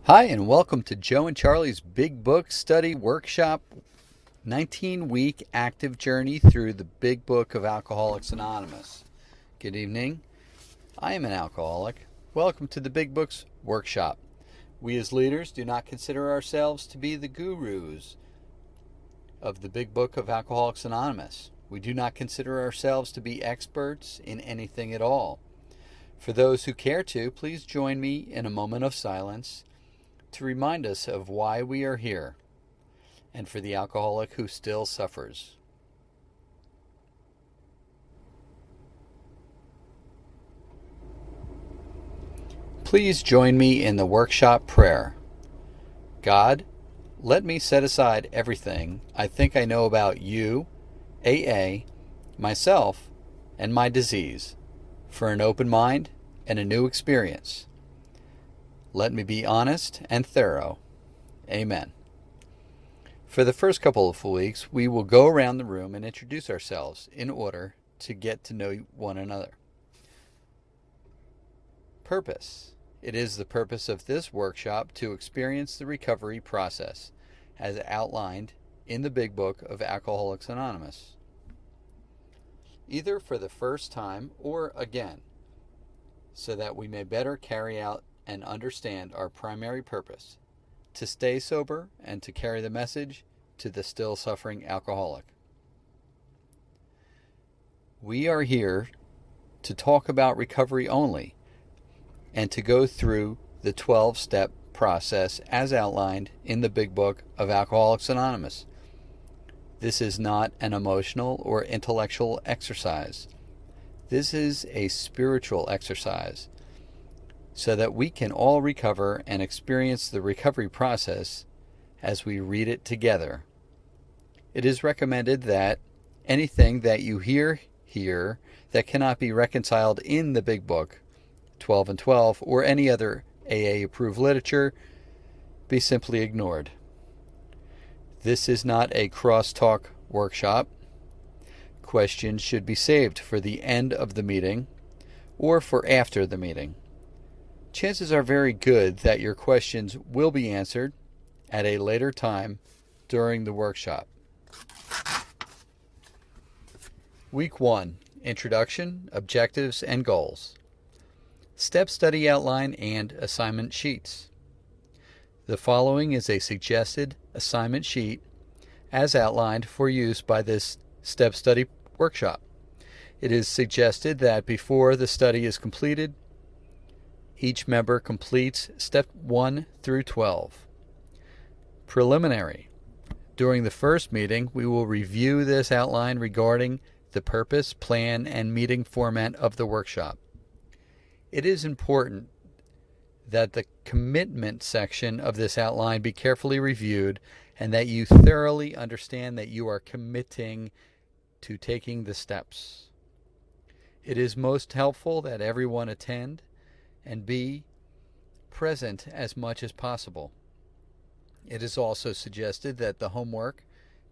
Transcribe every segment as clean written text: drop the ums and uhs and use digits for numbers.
Hi, and welcome to Joe and Charlie's Big Book Study Workshop 19-week active journey through the Big Book of Alcoholics Anonymous. Good evening. I am an alcoholic. Welcome to the Big Books Workshop. We as leaders do not consider ourselves to be the gurus of the Big Book of Alcoholics Anonymous. We do not consider ourselves to be experts in anything at all. For those who care to, please join me in a moment of silence to remind us of why we are here, and for the alcoholic who still suffers. Please join me in the workshop prayer. God, let me set aside everything I think I know about you, AA, myself, and my disease, for an open mind and a new experience. Let me be honest and thorough. Amen. For the first couple of weeks, we will go around the room and introduce ourselves in order to get to know one another. Purpose. It is the purpose of this workshop to experience the recovery process as outlined in the Big Book of Alcoholics Anonymous, either for the first time or again, so that we may better carry out and understand our primary purpose, to stay sober and to carry the message to the still suffering alcoholic. We are here to talk about recovery only and to go through the 12-step process as outlined in the Big Book of Alcoholics Anonymous. This is not an emotional or intellectual exercise. This is a spiritual exercise, so that we can all recover and experience the recovery process as we read it together. It is recommended that anything that you hear here that cannot be reconciled in the Big Book, 12 and 12, or any other AA-approved literature, be simply ignored. This is not a crosstalk workshop. Questions should be saved for the end of the meeting or for after the meeting. Chances are very good that your questions will be answered at a later time during the workshop. Week 1. Introduction, Objectives, and Goals. Step study outline and assignment sheets. The following is a suggested assignment sheet as outlined for use by this step study workshop. It is suggested that before the study is completed, each member completes step 1 through 12. Preliminary. During the first meeting, we will review this outline regarding the purpose, plan, and meeting format of the workshop. It is important that the commitment section of this outline be carefully reviewed and that you thoroughly understand that you are committing to taking the steps. It is most helpful that everyone attend and be present as much as possible. It is also suggested that the homework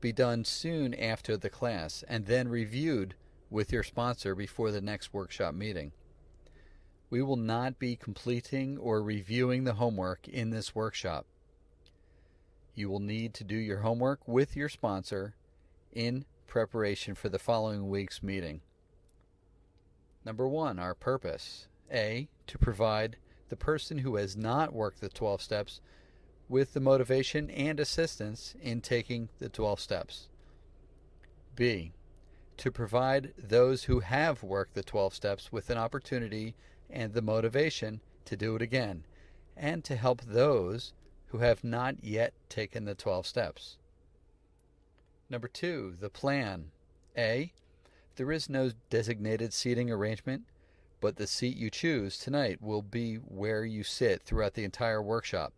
be done soon after the class and then reviewed with your sponsor before the next workshop meeting. We will not be completing or reviewing the homework in this workshop. You will need to do your homework with your sponsor in preparation for the following week's meeting. Number 1, our purpose. A, to provide the person who has not worked the 12 steps with the motivation and assistance in taking the 12 steps. B, to provide those who have worked the 12 steps with an opportunity and the motivation to do it again, and to help those who have not yet taken the 12 steps. Number 2, the plan. A, there is no designated seating arrangement, but the seat you choose tonight will be where you sit throughout the entire workshop.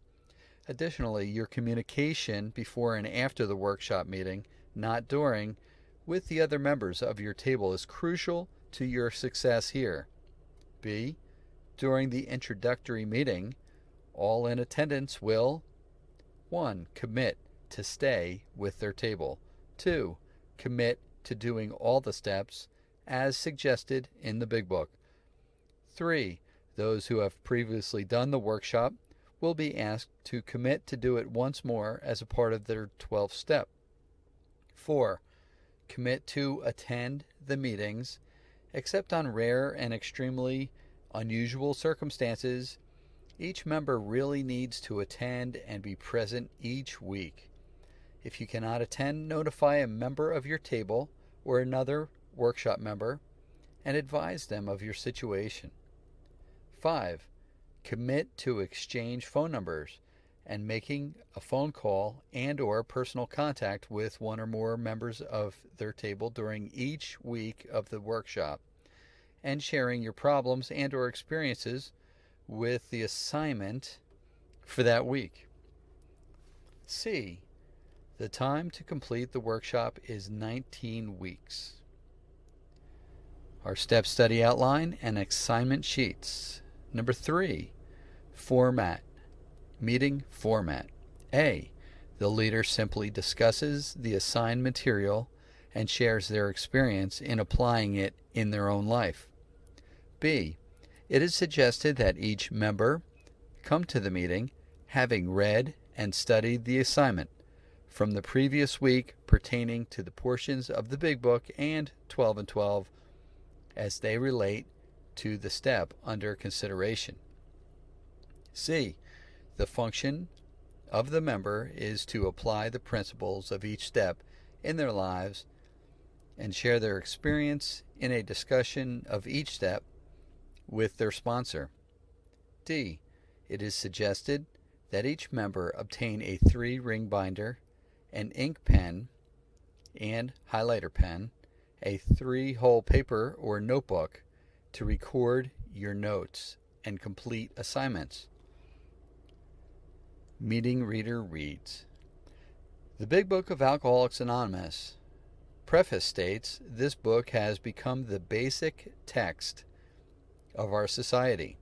Additionally, your communication before and after the workshop meeting, not during, with the other members of your table is crucial to your success here. B, during the introductory meeting, all in attendance will 1. Commit to stay with their table. 2. Commit to doing all the steps as suggested in the Big Book. 3. Those who have previously done the workshop will be asked to commit to do it once more as a part of their 12th step. 4. Commit to attend the meetings, except on rare and extremely unusual circumstances. Each member really needs to attend and be present each week. If you cannot attend, notify a member of your table or another workshop member and advise them of your situation. 5. Commit to exchange phone numbers and making a phone call and or personal contact with one or more members of their table during each week of the workshop, and sharing your problems and or experiences with the assignment for that week. C. The time to complete the workshop is 19 weeks. Our step study outline and assignment sheets. Number 3, format. Meeting format. A. The leader simply discusses the assigned material and shares their experience in applying it in their own life. B. It is suggested that each member come to the meeting having read and studied the assignment from the previous week pertaining to the portions of the Big Book and 12 and 12 as they relate to the step under consideration. C. The function of the member is to apply the principles of each step in their lives and share their experience in a discussion of each step with their sponsor. D. It is suggested that each member obtain a 3-ring binder, an ink pen and highlighter pen, a 3-hole paper or notebook to record your notes and complete assignments. Meeting reader reads. The Big Book of Alcoholics Anonymous. Preface states, this book has become the basic text of our society.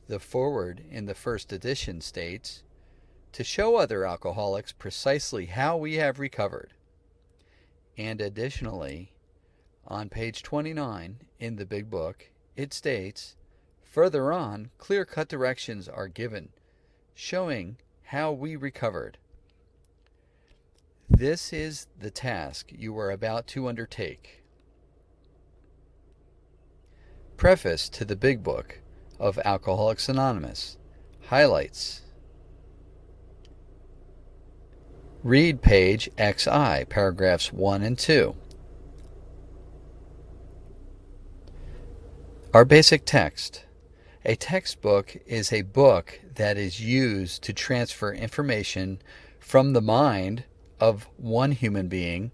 The foreword in the first edition states, to show other alcoholics precisely how we have recovered. And additionally, on page 29 in the Big Book, it states, further on, clear-cut directions are given showing how we recovered. This is the task you are about to undertake. Preface to the Big Book of Alcoholics Anonymous. Highlights. Read page XI, paragraphs 1 and 2. Our basic text. A textbook is a book that is used to transfer information from the mind of one human being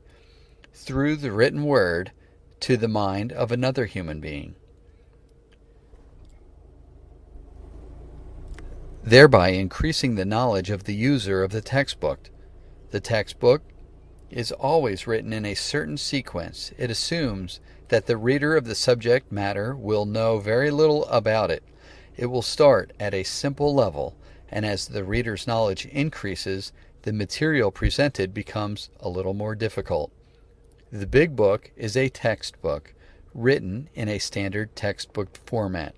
through the written word to the mind of another human being, thereby increasing the knowledge of the user of the textbook. The textbook is always written in a certain sequence. It assumes that the reader of the subject matter will know very little about it. It will start at a simple level, and as the reader's knowledge increases, the material presented becomes a little more difficult. The Big Book is a textbook written in a standard textbook format.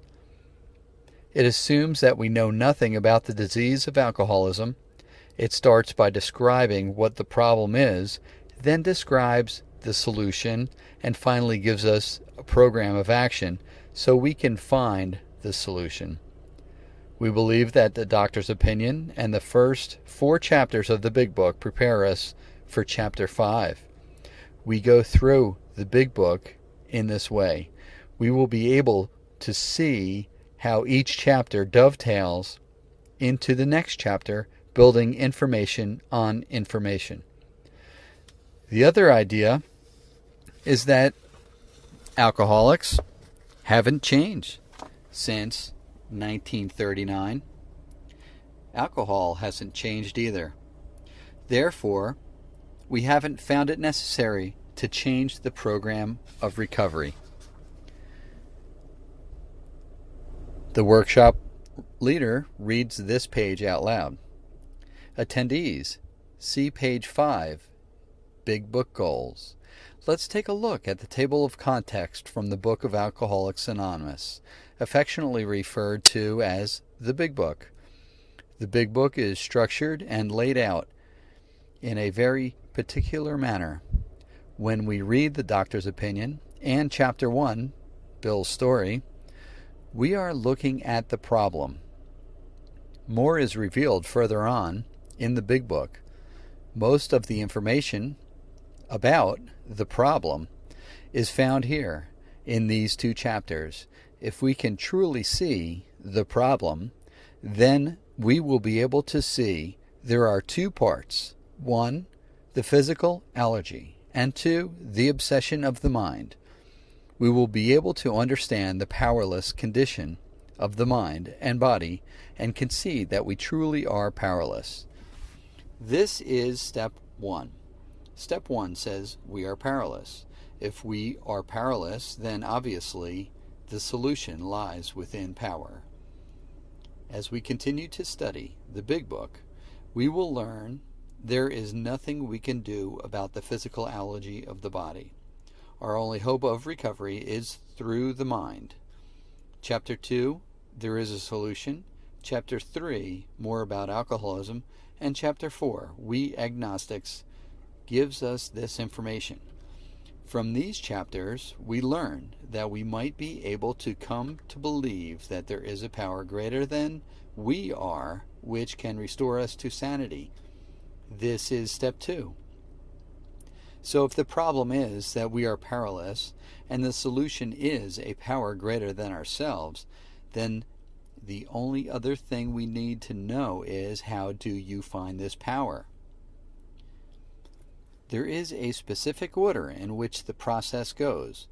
It assumes that we know nothing about the disease of alcoholism. It starts by describing what the problem is, then describes the solution, and finally gives us a program of action so we can find the solution. We believe that the doctor's opinion and the first 4 chapters of the Big Book prepare us for chapter 5. We go through the Big Book in this way. We will be able to see how each chapter dovetails into the next chapter, building information on information. The other idea is that alcoholics haven't changed since 1939. Alcohol hasn't changed either. Therefore, we haven't found it necessary to change the program of recovery. The workshop leader reads this page out loud. Attendees, see page 5, Big Book Goals. Let's take a look at the table of context from the Book of Alcoholics Anonymous, affectionately referred to as the Big Book. The big book is structured and laid out in a very particular manner. When we read the doctor's opinion and Chapter 1, Bill's story, we are looking at the problem. More is revealed further on in the big book. Most of the information about the problem is found here in these two chapters. If we can truly see the problem, then we will be able to see there are two parts. One, the physical allergy, and two, the obsession of the mind. We will be able to understand the powerless condition of the mind and body and concede that we truly are powerless. This is step 1. Step 1 says we are powerless. If we are powerless, then obviously the solution lies within power. As we continue to study the big book, we will learn there is nothing we can do about the physical allergy of the body. Our only hope of recovery is through the mind. Chapter 2, there is a solution. Chapter 3, more about alcoholism. And Chapter 4, we agnostics, gives us this information. From these chapters, we learn that we might be able to come to believe that there is a power greater than we are, which can restore us to sanity. This is step 2. So if the problem is that we are powerless, and the solution is a power greater than ourselves, then the only other thing we need to know is, how do you find this power? There is a specific order in which the process goes.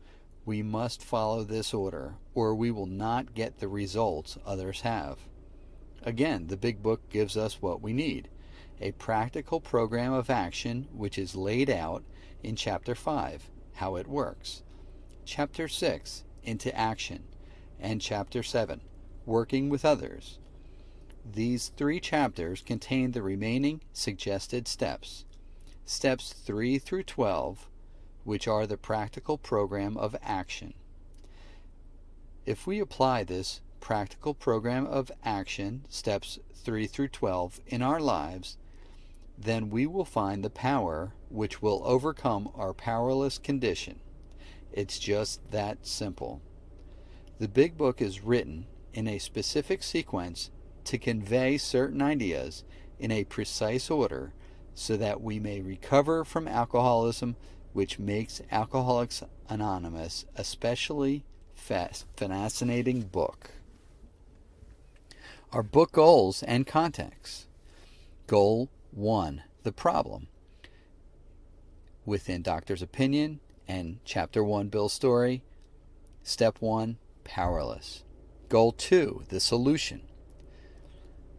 We must follow this order, or we will not get the results others have. Again, the big book gives us what we need: a practical program of action which is laid out in Chapter 5, how it works, Chapter 6, into action, and Chapter 7, working with others. These 3 chapters contain the remaining suggested steps. Steps 3 through 12, which are the practical program of action. If we apply this practical program of action, steps 3 through 12, in our lives, then we will find the power which will overcome our powerless condition. It's just that simple. The big book is written in a specific sequence to convey certain ideas in a precise order so that we may recover from alcoholism, which makes Alcoholics Anonymous a especially fascinating book. Our book goals and context. Goal 1, the problem. Within Doctor's Opinion and Chapter 1, Bill's story, Step 1, powerless. Goal 2, the solution.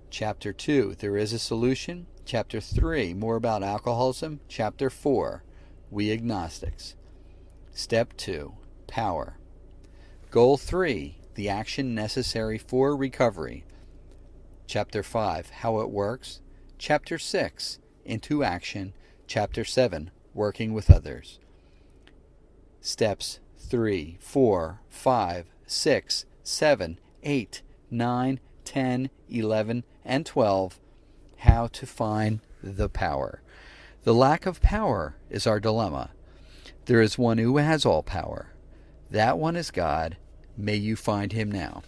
Chapter 2, there is a solution. Chapter 3, more about alcoholism. Chapter 4, we agnostics. Step 2, power. Goal 3, the action necessary for recovery. Chapter 5, how it works. Chapter 6, into action. Chapter 7, working with others. Steps 3, 4, 5, 6, 7, 8, 9, 10, 11, and 12, how to find the power. The lack of power is our dilemma. There is one who has all power. That one is God. May you find him now.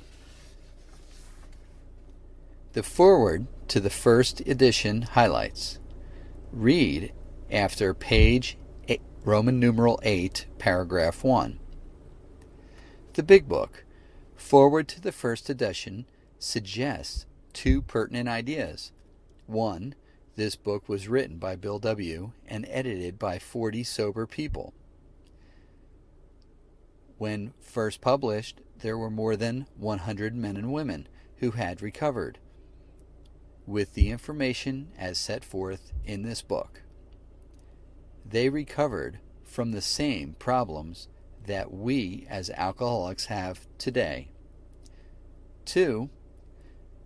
The foreword to the first edition highlights. Read after page 8, Roman numeral 8, paragraph 1. The Big Book. Foreword to the first edition suggests 2 pertinent ideas. 1. This book was written by Bill W. and edited by 40 sober people. When first published, there were more than 100 men and women who had recovered with the information as set forth in this book. They recovered from the same problems that we as alcoholics have today. 2.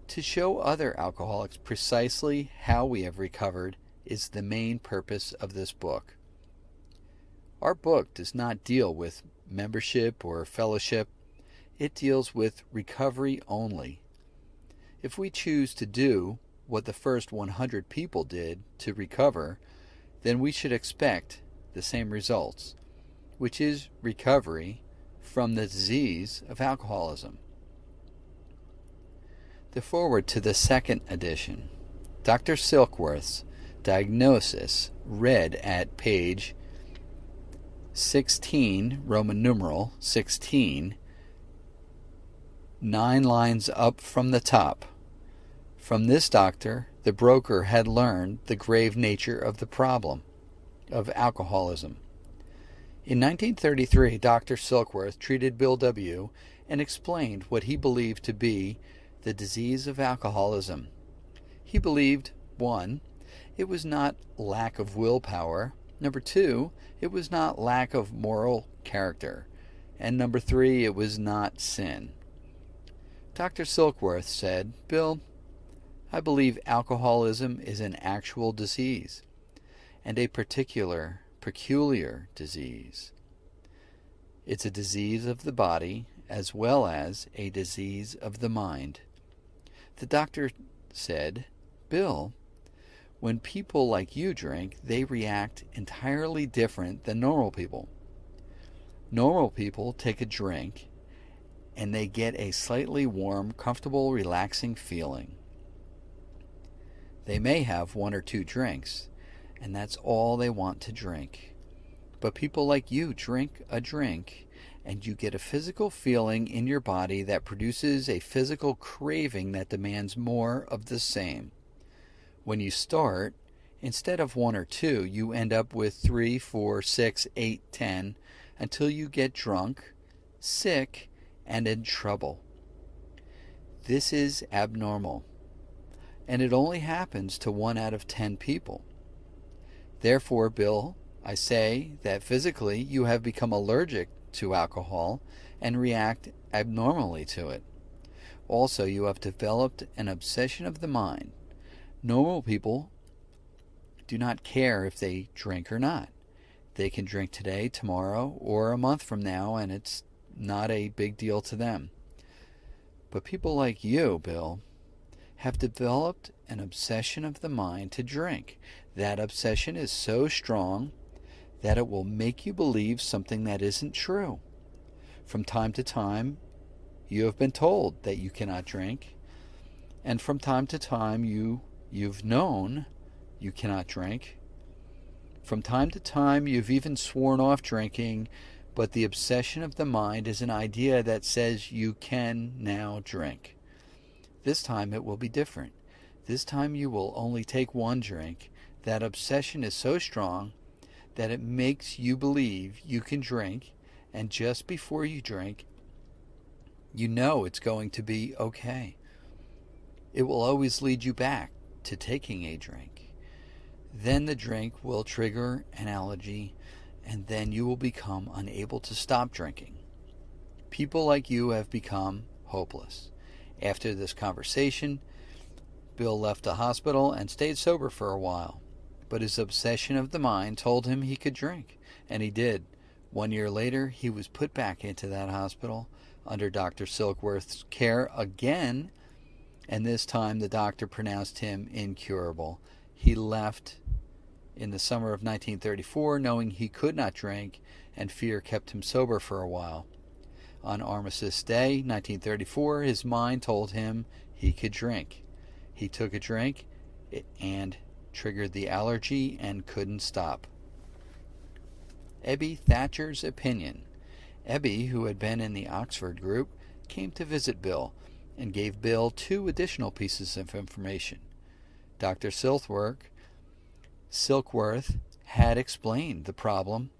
To show other alcoholics precisely how we have recovered is the main purpose of this book. Our book does not deal with membership or fellowship. It deals with recovery only. If we choose to do what the first 100 people did to recover, then we should expect the same results, which is recovery from the disease of alcoholism. The foreword to the second edition. Dr. Silkworth's diagnosis, read at page 16, Roman numeral 16, 9 lines up from the top. From this doctor, the broker had learned the grave nature of the problem of alcoholism. In 1933, Dr. Silkworth treated Bill W. and explained what he believed to be the disease of alcoholism. He believed, 1, it was not lack of willpower. Number 2, it was not lack of moral character. And number 3, it was not sin. Dr. Silkworth said, Bill, I believe alcoholism is an actual disease, and a peculiar disease. It's a disease of the body as well as a disease of the mind. The doctor said, Bill, when people like you drink, they react entirely different than normal people. Normal people take a drink and they get a slightly warm, comfortable, relaxing feeling. They may have 1 or 2 drinks, and that's all they want to drink. But people like you drink a drink, and you get a physical feeling in your body that produces a physical craving that demands more of the same. When you start, instead of 1 or 2, you end up with 3, 4, 6, 8, 10, until you get drunk, sick, and in trouble. This is abnormal, and it only happens to 1 out of 10 people. Therefore, Bill, I say that physically you have become allergic to alcohol and react abnormally to it. Also, you have developed an obsession of the mind. Normal people do not care if they drink or not. They can drink today, tomorrow, or a month from now, and it's not a big deal to them. But people like you, Bill, have developed an obsession of the mind to drink. That obsession is so strong that it will make you believe something that isn't true. From time to time, you have been told that you cannot drink, and from time to time you've known you cannot drink. From time to time, you've even sworn off drinking, but the obsession of the mind is an idea that says you can now drink. This time it will be different. This time you will only take 1 drink. That obsession is so strong that it makes you believe you can drink, and just before you drink, you know it's going to be okay. It will always lead you back to taking a drink. Then the drink will trigger an allergy, and then you will become unable to stop drinking. People like you have become hopeless. After this conversation, Bill left the hospital and stayed sober for a while. But his obsession of the mind told him he could drink, and he did. 1 year later, he was put back into that hospital under Dr. Silkworth's care again, and this time the doctor pronounced him incurable. He left in the summer of 1934, knowing he could not drink, and fear kept him sober for a while. On Armistice Day, 1934, his mind told him he could drink. He took a drink and triggered the allergy and couldn't stop. Ebby Thatcher's opinion. Ebby, who had been in the Oxford group, came to visit Bill and gave Bill 2 additional pieces of information. Dr. Silkworth had explained the problem.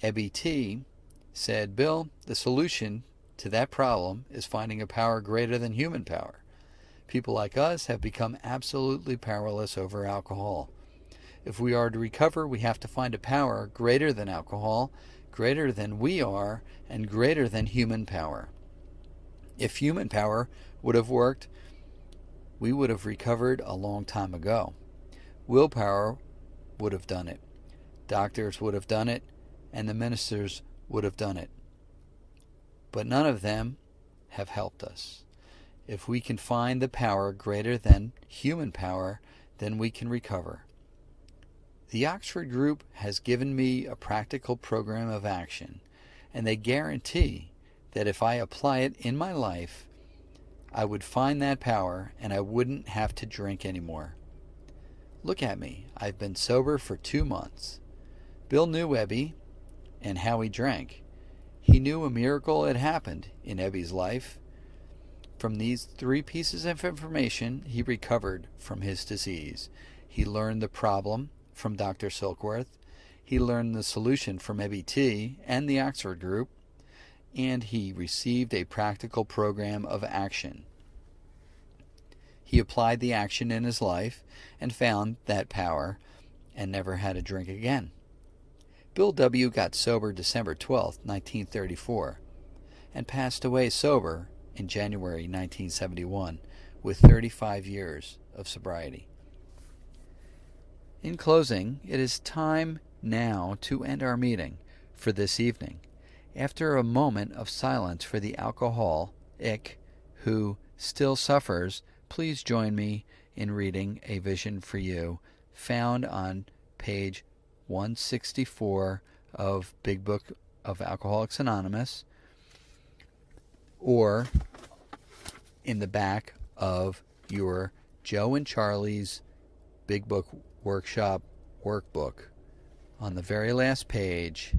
Ebby T. said, Bill, the solution to that problem is finding a power greater than human power. People like us have become absolutely powerless over alcohol. If we are to recover, we have to find a power greater than alcohol, greater than we are, and greater than human power. If human power would have worked, we would have recovered a long time ago. Willpower would have done it. Doctors would have done it, and the ministers would have done it. But none of them have helped us. If we can find the power greater than human power, then we can recover. The Oxford Group has given me a practical program of action, and they guarantee that if I apply it in my life, I would find that power and I wouldn't have to drink anymore. Look at me. I've been sober for 2 months. Bill knew Ebby and how he drank. He knew a miracle had happened in Ebby's life. From these 3 pieces of information, he recovered from his disease. He learned the problem from Dr. Silkworth. He learned the solution from Ebby T. and the Oxford Group. And he received a practical program of action. He applied the action in his life and found that power and never had a drink again. Bill W. got sober December 12, 1934, and passed away sober in January 1971 with 35 years of sobriety. In closing, it is time now to end our meeting for this evening. After a moment of silence for the alcoholic who still suffers, please join me in reading A Vision for You, found on page 164 of Big Book of Alcoholics Anonymous, or in the back of your Joe and Charlie's Big Book Workshop workbook. On the very last page,